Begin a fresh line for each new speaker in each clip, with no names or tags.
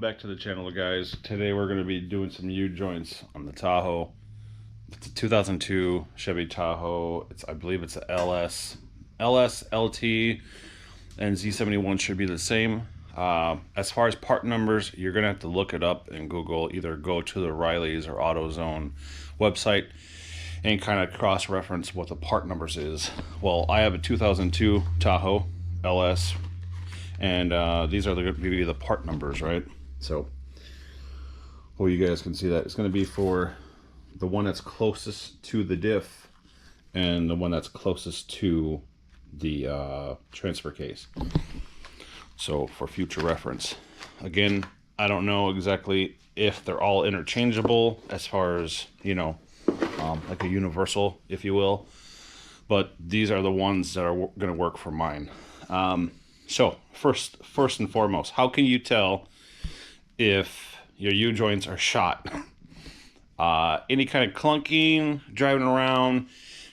back to the channel, guys. Today we're going to be doing some U-joints on the Tahoe. It's a 2002 Chevy Tahoe. I believe it's a LS, LT, and Z71 should be the same. As far as part numbers, you're going to have to look it up in Google. Either go to the Riley's or AutoZone website and kind of cross-reference what the part numbers is. Well, I have a 2002 Tahoe LS, and these are going to be the part numbers, right? So, well, you guys can see that it's going to be for the one that's closest to the diff and the one that's closest to the transfer case. So for future reference, again, I don't know exactly if they're all interchangeable as far as, you know, like a universal, if you will, but these are the ones that are going to work for mine. So first and foremost, how can you tell if your U-joints are shot? Any kind of clunking, driving around,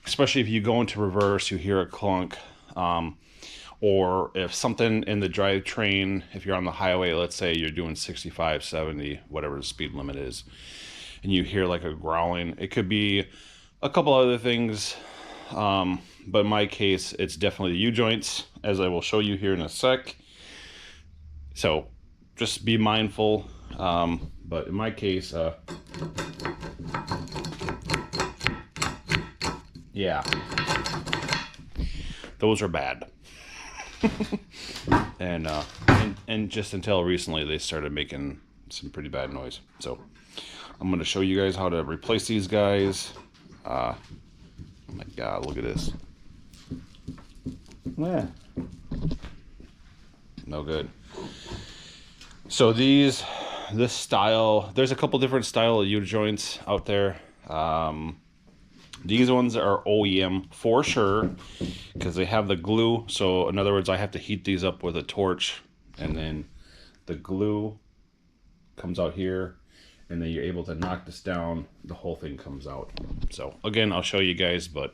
especially if you go into reverse, you hear a clunk, or if something in the drivetrain, if you're on the highway, let's say you're doing 65, 70, whatever the speed limit is, and you hear like a growling. It could be a couple other things, but in my case, it's definitely the U-joints, as I will show you here in a sec. So just be mindful. But in my case, yeah, those are bad. and just until recently, they started making some pretty bad noise. So I'm going to show you guys how to replace these guys. Oh my God, look at this. Yeah. No good. So this style, there's a couple different style of U-joints out there. These ones are OEM for sure because they have the glue. So in other words, I have to heat these up with a torch, and then the glue comes out here, and then you're able to knock this down. The whole thing comes out. So again, I'll show you guys, but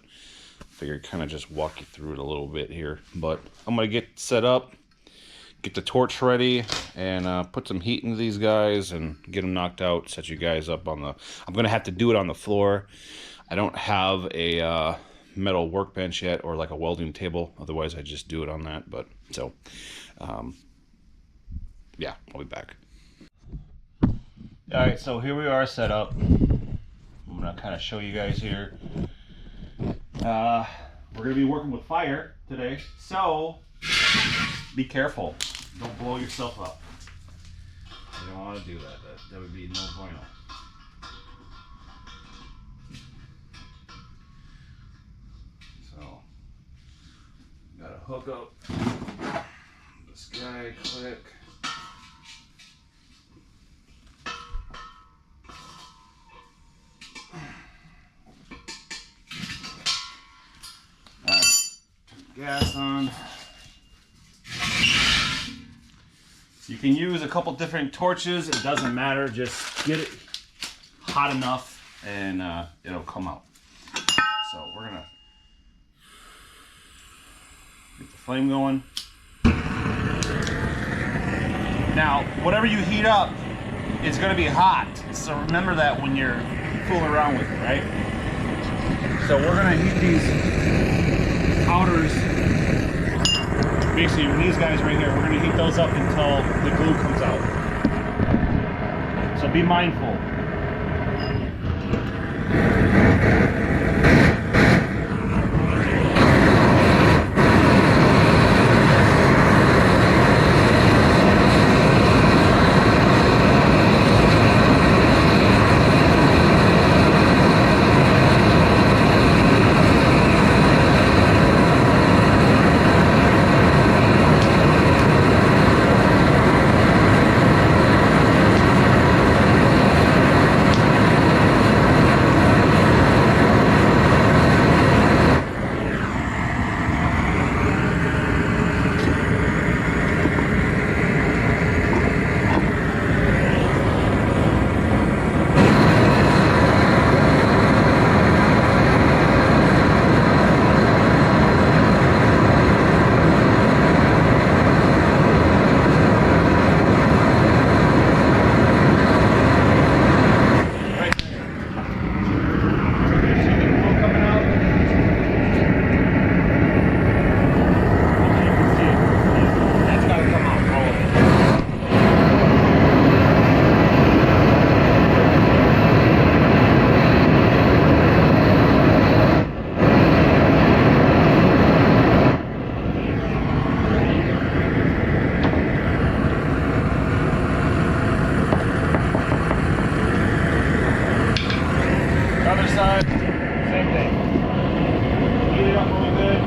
I figured kind of just walk you through it a little bit here. But I'm gonna get set up, get the torch ready, and put some heat into these guys and get them knocked out. Set you guys up on the, I'm gonna have to do it on the floor. I don't have a metal workbench yet, or like a welding table. Otherwise, I just do it on that. But so, yeah, I'll be back. All right, so here we are set up. I'm gonna kind of show you guys here. We're gonna be working with fire today, so be careful. Don't blow yourself up. You don't want to do that. That would be no bueno. So, gotta hook up this guy quick. Alright, turn the gas on. You can use a couple different torches, it doesn't matter, just get it hot enough and it'll come out. So we're gonna get the flame going. Now, whatever you heat up, it's gonna be hot. So remember that when you're fooling around with it, right? So we're gonna heat these outers. Basically, these guys right here, we're going to heat those up until the glue comes out. So be mindful. side, same thing. Heat it up really good.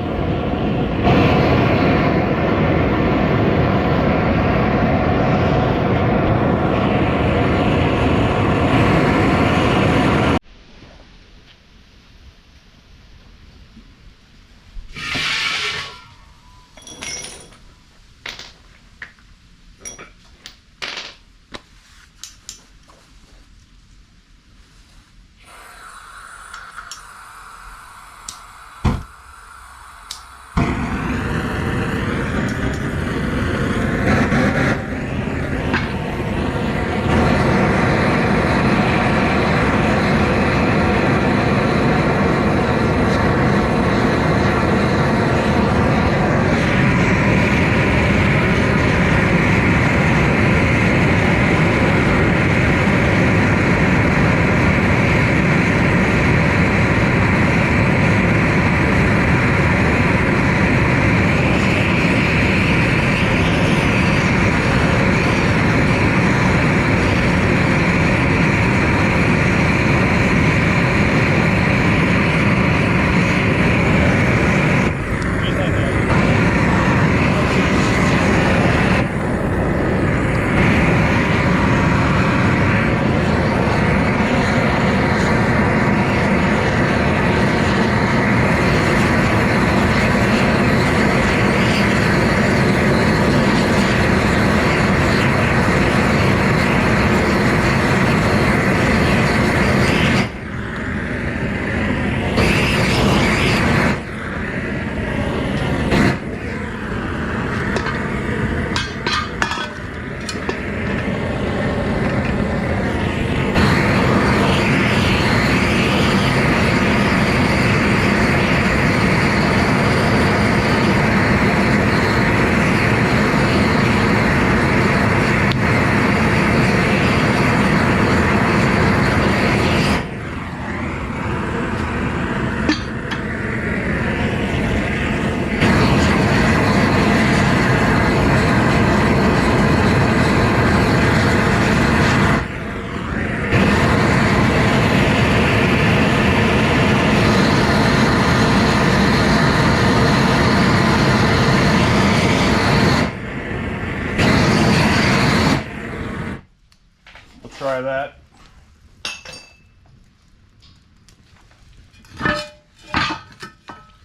Try that.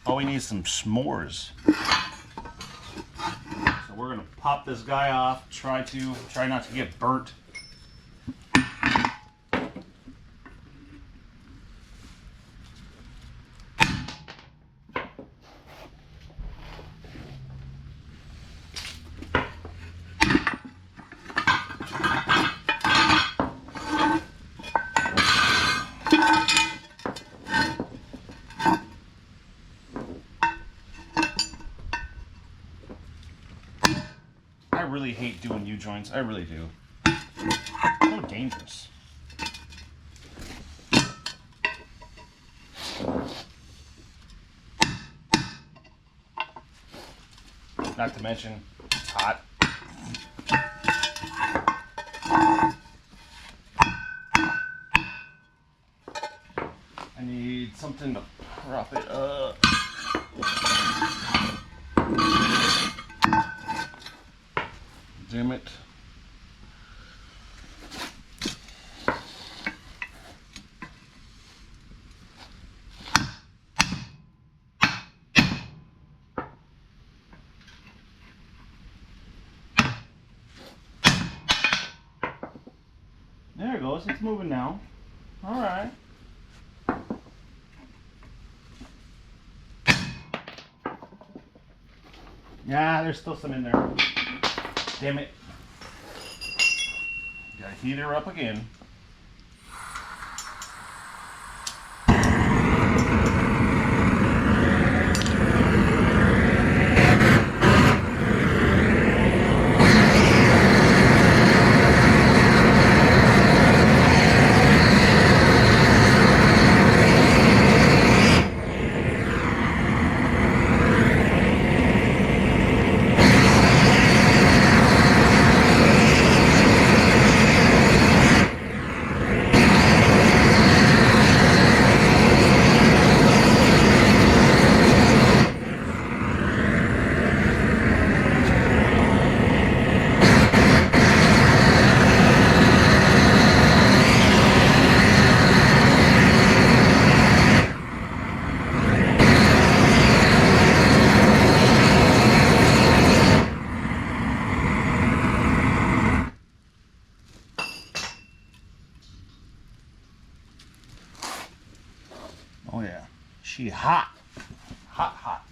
Oh, we need some s'mores. So we're gonna pop this guy off. Try not to get burnt. I really hate doing U-joints. I really do. So dangerous. Not to mention, it's hot. I need something to prop it up. Damn it. There it goes. It's moving now. All right. Yeah, there's still some in there. Damn it. Gotta heat her up again. Oh yeah, she hot, hot, hot.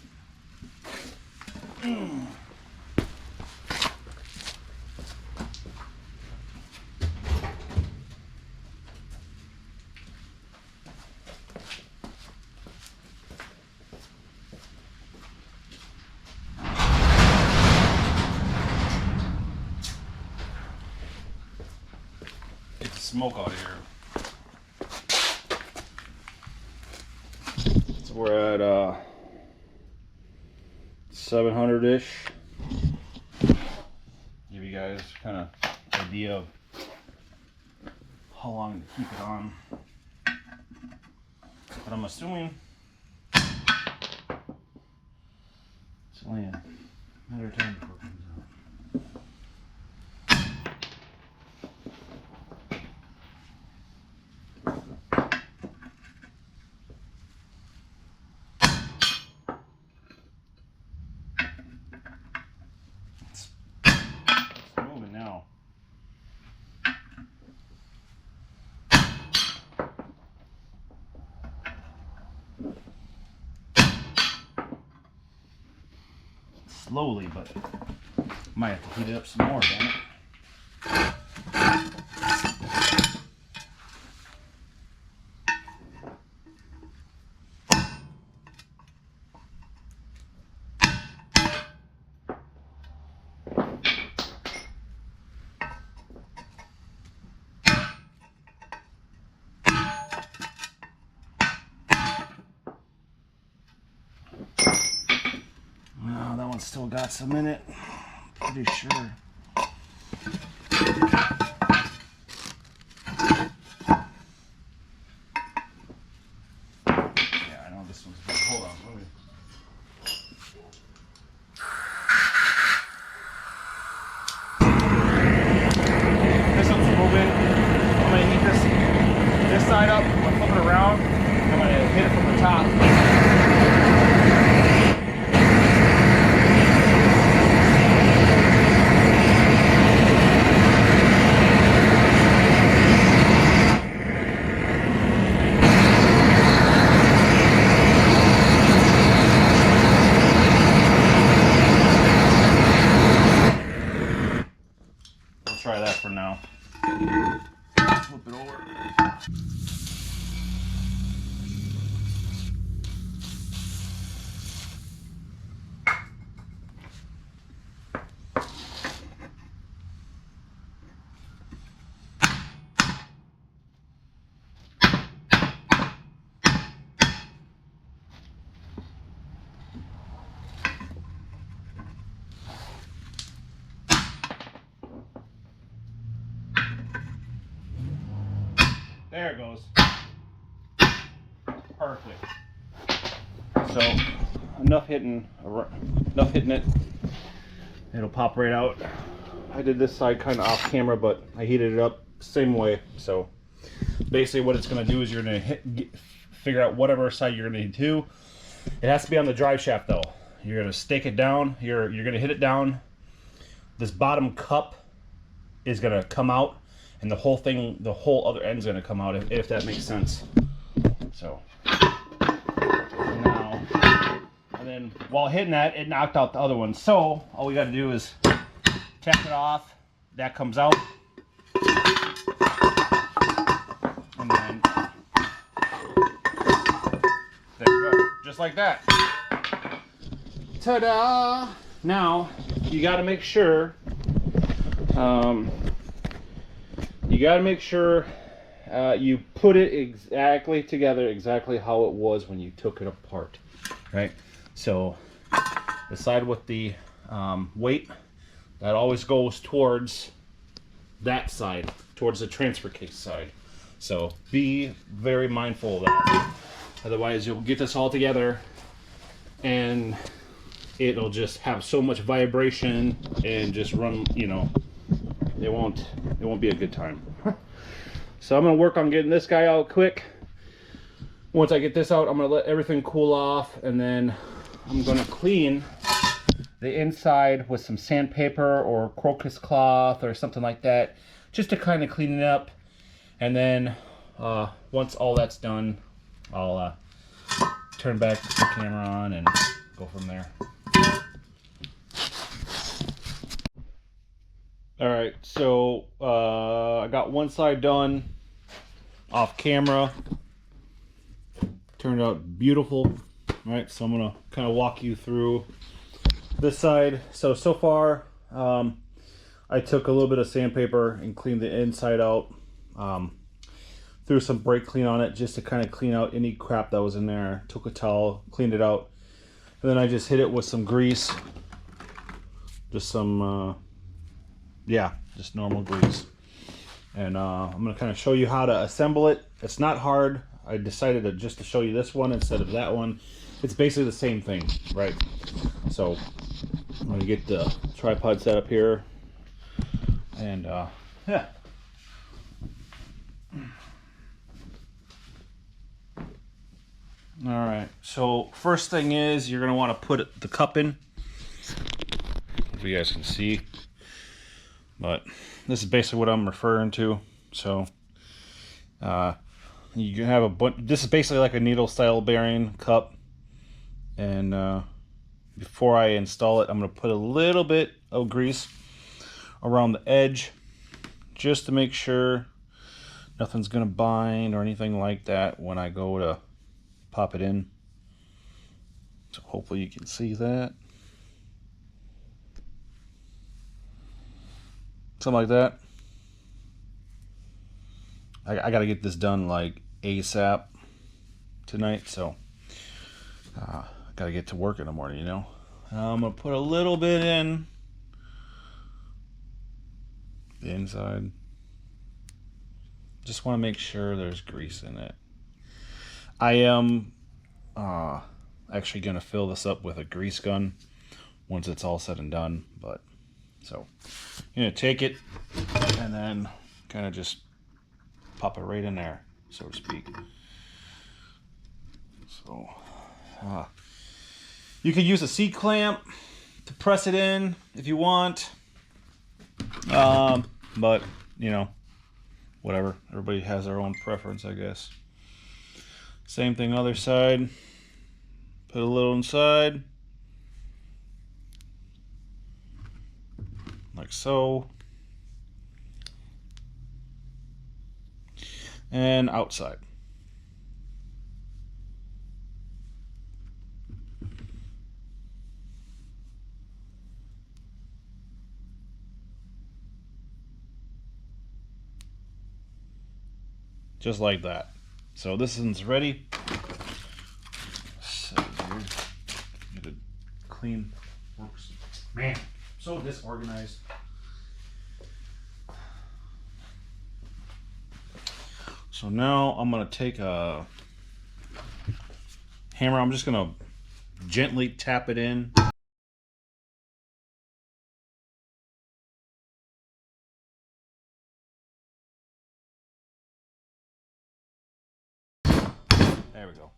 Get the smoke out of here. So we're at 700-ish. Give you guys kind of idea of how long to keep it on. But I'm assuming it's only a matter of time before it comes out. It's moving now. Slowly, but might have to heat it up some more, damn it. No, that one's still got some in it. Pretty sure. Yeah, I know this one's good. Hold on, let me. This one's moving. I'm gonna heat this side up. I'm gonna flip it around. I'm gonna hit it from the top. Try that for now. Flip it over. There it goes. Perfect. So enough hitting it. It'll pop right out. I did this side kind of off camera, but I heated it up same way. So basically, what it's going to do is you're going to figure out whatever side you're going to do. It has to be on the drive shaft though. You're going to stake it down. You're going to hit it down. This bottom cup is going to come out. And the whole thing, the whole other end's gonna come out, if that makes sense. So now, and then while hitting that, it knocked out the other one. So all we gotta do is tap it off. That comes out, and then there you go, just like that. Ta-da! Now you gotta make sure. You got to make sure you put it exactly together, exactly how it was when you took it apart, right? So the side with the weight, that always goes towards that side, towards the transfer case side. So be very mindful of that. Otherwise, you'll get this all together and it'll just have so much vibration and just run, you know, it won't be a good time. So I'm gonna work on getting this guy out quick. Once I get this out, I'm gonna let everything cool off, and then I'm gonna clean the inside with some sandpaper or crocus cloth or something like that, just to kind of clean it up. And then once all that's done, I'll turn back the camera on and go from there. Alright, so I got one side done off camera. Turned out beautiful. Alright, so I'm going to kind of walk you through this side. So far, I took a little bit of sandpaper and cleaned the inside out. Threw some brake clean on it just to kind of clean out any crap that was in there. Took a towel, cleaned it out, and then I just hit it with some grease. Just some, just normal grease. And I'm going to kind of show you how to assemble it. It's not hard. I decided to just to show you this one instead of that one. It's basically the same thing, right? So I'm going to get the tripod set up here. And yeah. All right, so first thing is you're going to want to put the cup in, if you guys can see, but this is basically what I'm referring to. So you can have a bunch. This is basically like a needle style bearing cup, and before I install it, I'm going to put a little bit of grease around the edge just to make sure nothing's going to bind or anything like that when I go to pop it in. So hopefully you can see that. Something like that. I got to get this done like ASAP tonight, so I got to get to work in the morning, you know. I'm going to put a little bit in the inside. Just want to make sure there's grease in it. I am actually going to fill this up with a grease gun once it's all said and done. But so I'm going to take it and then kind of just pop it right in there, so to speak. So you could use a C-clamp to press it in if you want. But, you know, whatever. Everybody has their own preference, I guess. Same thing other side. Put a little inside. Like so. And outside. Just like that. So this one's ready. So weird. Need a clean works. Man, so disorganized. So now I'm gonna take a hammer. I'm just gonna gently tap it in. There we go.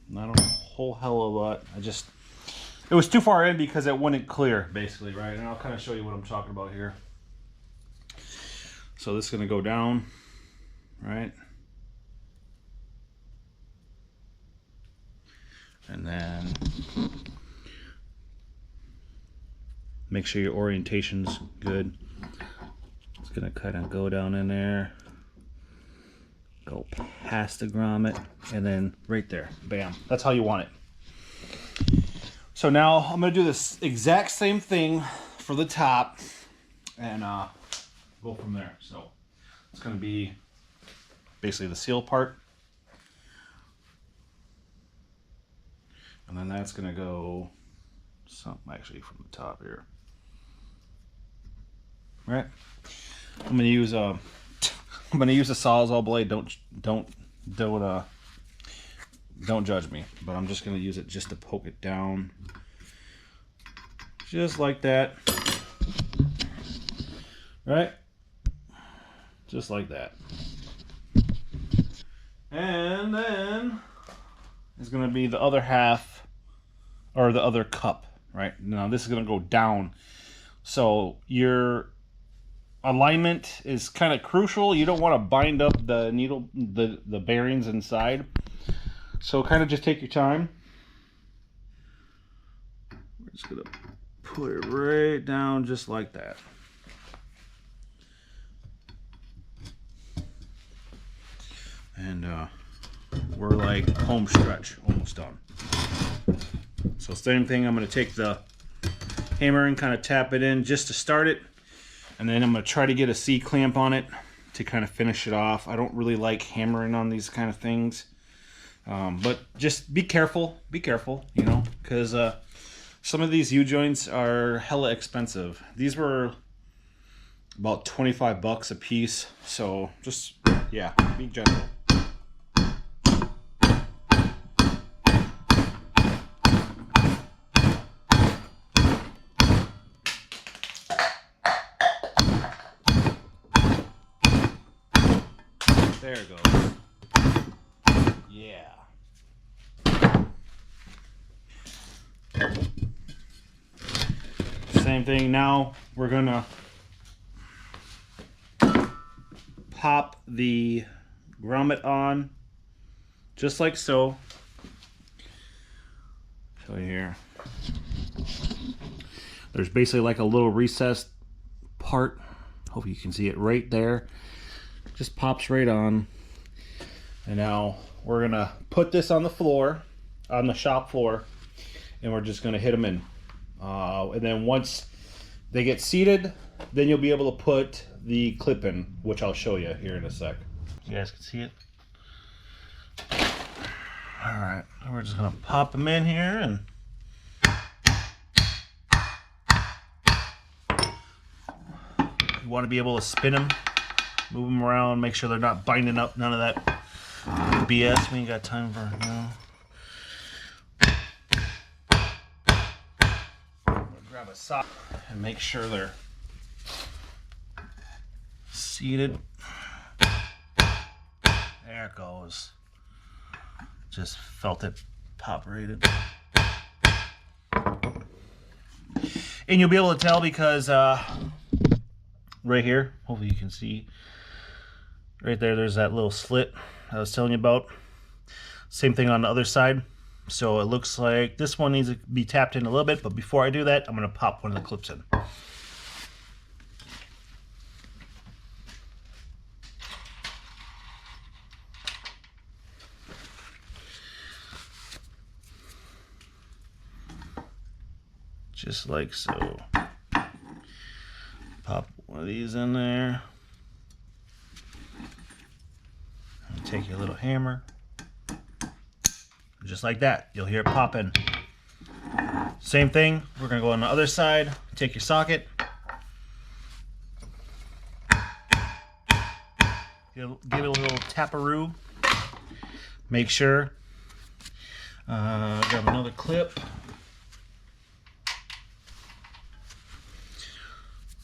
Not a whole hell of a lot. It was too far in because it wouldn't clear, basically, right? And I'll kind of show you what I'm talking about here. So this is going to go down, right? And then make sure your orientation's good. It's going to kind of go down in there. Go past the grommet, and then right there, bam. That's how you want it. So now I'm gonna do this exact same thing for the top, and go from there. So it's gonna be basically the seal part, and then that's gonna go something actually from the top here. Right? I'm gonna use a Sawzall blade. Don't judge me, but I'm just gonna use it just to poke it down, just like that, right? Just like that. And then is gonna be the other half, or the other cup, right? Now this is gonna go down, so your alignment is kind of crucial. You don't want to bind up the needle, the bearings inside. So kind of just take your time. We're just gonna put it right down just like that. And we're like home stretch, almost done. So same thing, I'm gonna take the hammer and kind of tap it in just to start it. And then I'm gonna try to get a C-clamp on it to kind of finish it off. I don't really like hammering on these kind of things. But just be careful, you know, because some of these U-joints are hella expensive. These were about 25 bucks a piece. So just, yeah, be gentle. There it goes. Yeah. Same thing. Now we're gonna pop the grommet on just like so. Show you here. There's basically like a little recessed part. Hope you can see it right there. Just pops right on. And now we're gonna put this on the floor, on the shop floor, and we're just gonna hit them in. And then once they get seated, then you'll be able to put the clip in, which I'll show you here in a sec. You guys can see it. All right, we're just gonna pop them in here, and you want to be able to spin them, move them around, make sure they're not binding up, none of that BS. We ain't got time for, you know. Grab a sock and make sure they're seated. There it goes. Just felt it pop rated. And you'll be able to tell because right here, hopefully you can see, right there, there's that little slit I was telling you about. Same thing on the other side. So it looks like this one needs to be tapped in a little bit, but before I do that, I'm going to pop one of the clips in. Just like so. Pop one of these in there. Take your little hammer. Just like that, you'll hear it popping. Same thing, we're gonna go on the other side. Take your socket. Give it a little taparoo. Make sure. Grab another clip.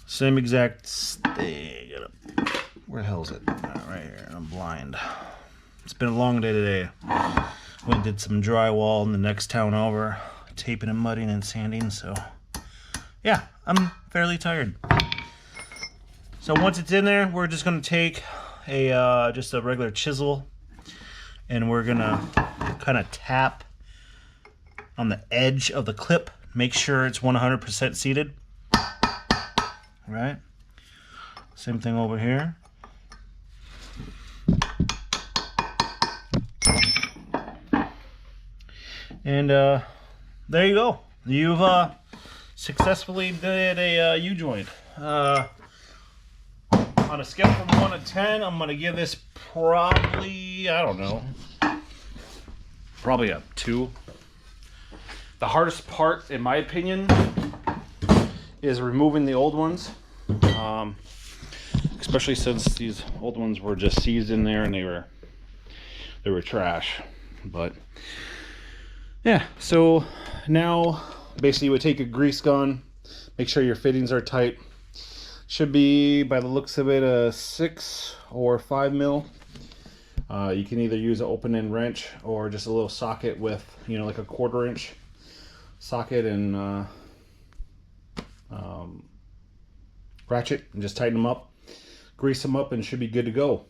Same exact thing. Where the hell is it? Right here. I'm blind. It's been a long day today. Went and did some drywall in the next town over, taping and mudding and sanding, so yeah, I'm fairly tired. So once it's in there, we're just going to take a just a regular chisel, and we're going to kind of tap on the edge of the clip, make sure it's 100% seated. Right? Same thing over here. And there you go. You've successfully did a U-joint. On a scale from 1 to 10, I'm going to give this probably, I don't know, probably a 2. The hardest part, in my opinion, is removing the old ones. Especially since these old ones were just seized in there and they were trash. But yeah, so now basically you would take a grease gun, make sure your fittings are tight. Should be, by the looks of it, a 6 or 5 mil. You can either use an open end wrench or just a little socket with, you know, like a 1/4 inch socket and ratchet, and just tighten them up, grease them up, and should be good to go.